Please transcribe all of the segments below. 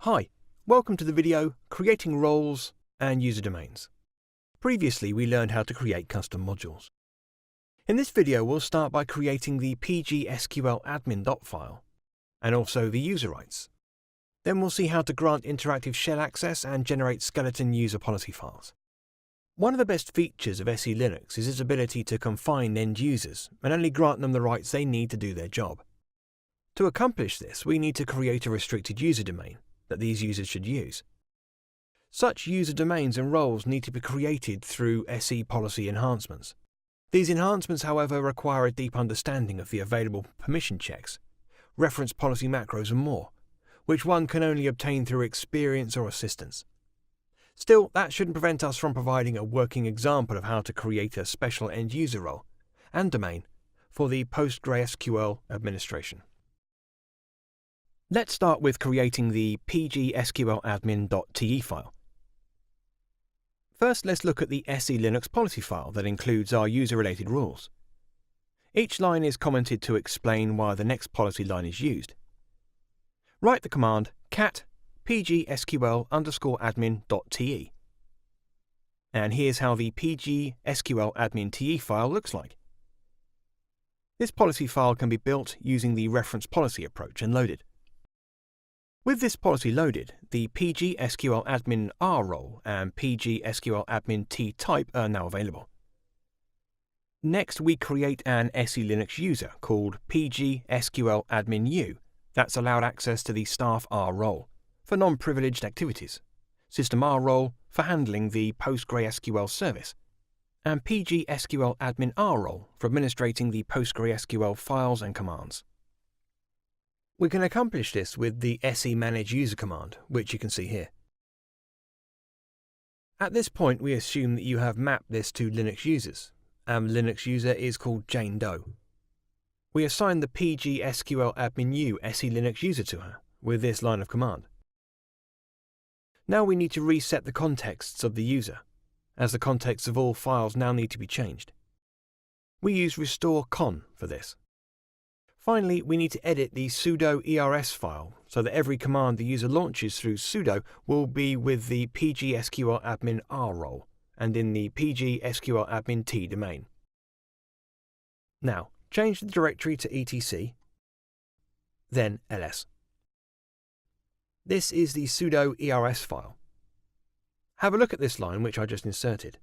Hi, welcome to the video Creating Roles and User Domains. Previously we learned how to create custom modules. In this video we'll start by creating the pgsqladmin file and also the user rights. Then we'll see how to grant interactive shell access and generate skeleton user policy files. One of the best features of SELinux is its ability to confine end users and only grant them the rights they need to do their job. To accomplish this, we need to create a restricted user domain that these users should use. Such user domains and roles need to be created through SE policy enhancements. These enhancements, however, require a deep understanding of the available permission checks, reference policy macros and more, which one can only obtain through experience or assistance. Still, that shouldn't prevent us from providing a working example of how to create a special end-user role and domain for the PostgreSQL administration. Let's start with creating the pgsqladmin.te file. First, let's look at the SELinux policy file that includes our user-related rules. Each line is commented to explain why the next policy line is used. Write the command cat pgsql_admin.te. And here's how the pgsqladmin.te file looks like. This policy file can be built using the reference policy approach and loaded. With this policy loaded, the pgsqladmin.r role and pgsqladmin.t type are now available. Next, we create an SELinux user called pgsqladmin.u that's allowed access to the staff R role for non-privileged activities, system R role for handling the PostgreSQL service, and pgsqladmin.r role for administrating the PostgreSQL files and commands. We can accomplish this with the se-manage user command, which you can see here. At this point, we assume that you have mapped this to Linux users, and the Linux user is called Jane Doe. We assign the pgsqladmin.u SELinux user to her with this line of command. Now we need to reset the contexts of the user, as the contexts of all files now need to be changed. We use restore con for this. Finally, we need to edit the sudo ers file so that every command the user launches through sudo will be with the pgsqladmin.r role and in the pgsqladmin.t domain. Now, change the directory to etc, then ls. This is the sudo ers file. Have a look at this line which I just inserted.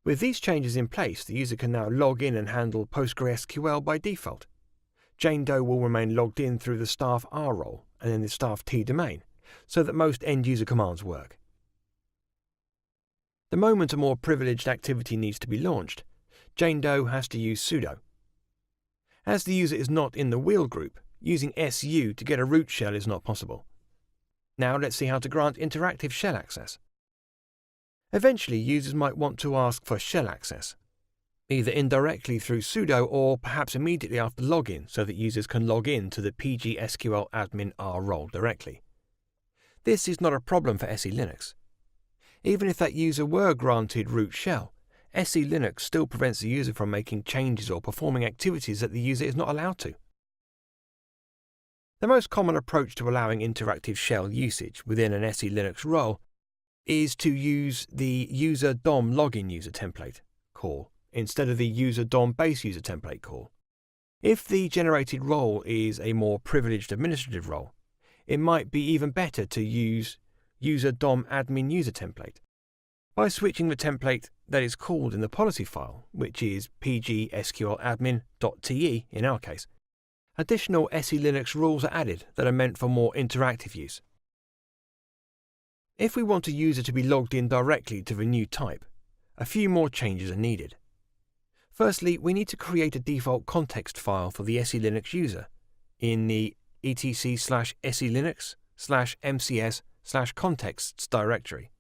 With these changes in place, the user can now log in and handle PostgreSQL by default. Jane Doe will remain logged in through the staff R role and in the staff T domain, so that most end-user commands work. The moment a more privileged activity needs to be launched, Jane Doe has to use sudo. As the user is not in the wheel group, using su to get a root shell is not possible. Now let's see how to grant interactive shell access. Eventually, users might want to ask for shell access, either indirectly through sudo or perhaps immediately after login so that users can log in to the pgsqladmin.r role directly. This is not a problem for SELinux. Even if that user were granted root shell, SELinux still prevents the user from making changes or performing activities that the user is not allowed to. The most common approach to allowing interactive shell usage within an SELinux role is to use the user DOM login user template call instead of the user DOM base user template call. If the generated role is a more privileged administrative role, it might be even better to use user DOM admin user template. By switching the template that is called in the policy file, which is pgsqladmin.te in our case, additional SELinux rules are added that are meant for more interactive use. If we want a user to be logged in directly to the new type, a few more changes are needed. Firstly, we need to create a default context file for the SELinux user in the etc/SELinux/MCS/contexts directory.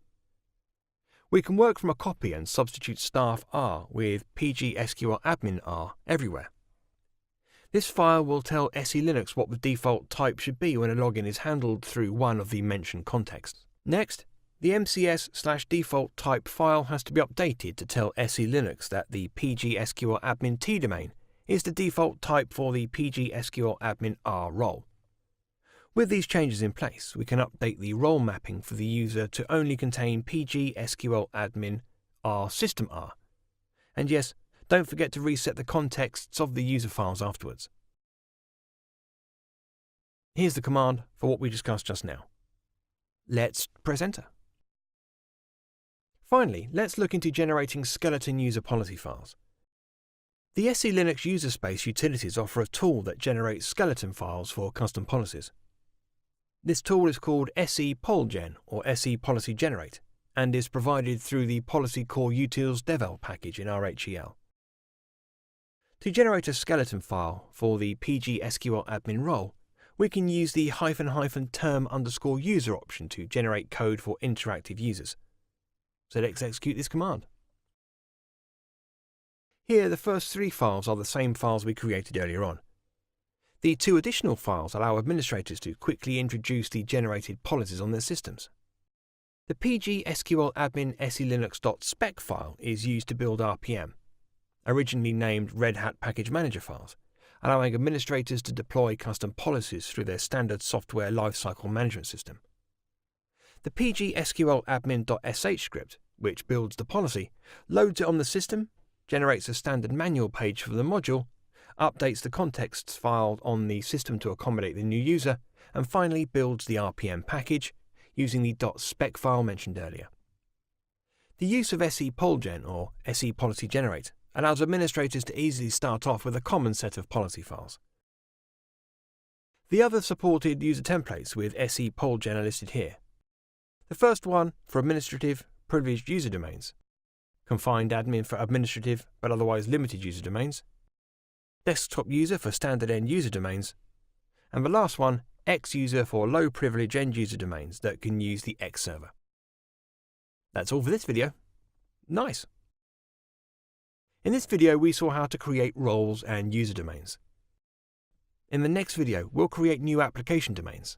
We can work from a copy and substitute staff R with pgsqladmin.r everywhere. This file will tell SELinux what the default type should be when a login is handled through one of the mentioned contexts. Next, the MCS/default type file has to be updated to tell SELinux that the pgsqladmin.t domain is the default type for the pgsqladmin.r role. With these changes in place, we can update the role mapping for the user to only contain pg_sql_admin r system r. And yes, don't forget to reset the contexts of the user files afterwards. Here's the command for what we discussed just now. Let's press enter. Finally, let's look into generating skeleton user policy files. The SELinux user space utilities offer a tool that generates skeleton files for custom policies. This tool is called SEPolGen or SEPolicyGenerate and is provided through the Policy Core Utils devel package in RHEL. To generate a skeleton file for the pg_sql_admin role, we can use the --term_user option to generate code for interactive users. So let's execute this command. Here, the first 3 files are the same files we created earlier on. The 2 additional files allow administrators to quickly introduce the generated policies on their systems. The pg_sql_admin SELinux.spec file is used to build RPM, originally named Red Hat Package Manager files, allowing administrators to deploy custom policies through their standard software lifecycle management system. The pg_sql_admin.sh script, which builds the policy, loads it on the system, generates a standard manual page for the module, updates the contexts file on the system to accommodate the new user, and finally builds the RPM package using the .spec file mentioned earlier. The use of SEPolGen or SEPolicyGenerate allows administrators to easily start off with a common set of policy files. The other supported user templates with SEPolGen are listed here. The first one for administrative, privileged user domains, confined admin for administrative but otherwise limited user domains, desktop user for standard end user domains, and the last one, X user for low privilege end user domains that can use the X server. That's all for this video. Nice! In this video we saw how to create roles and user domains. In the next video we'll create new application domains.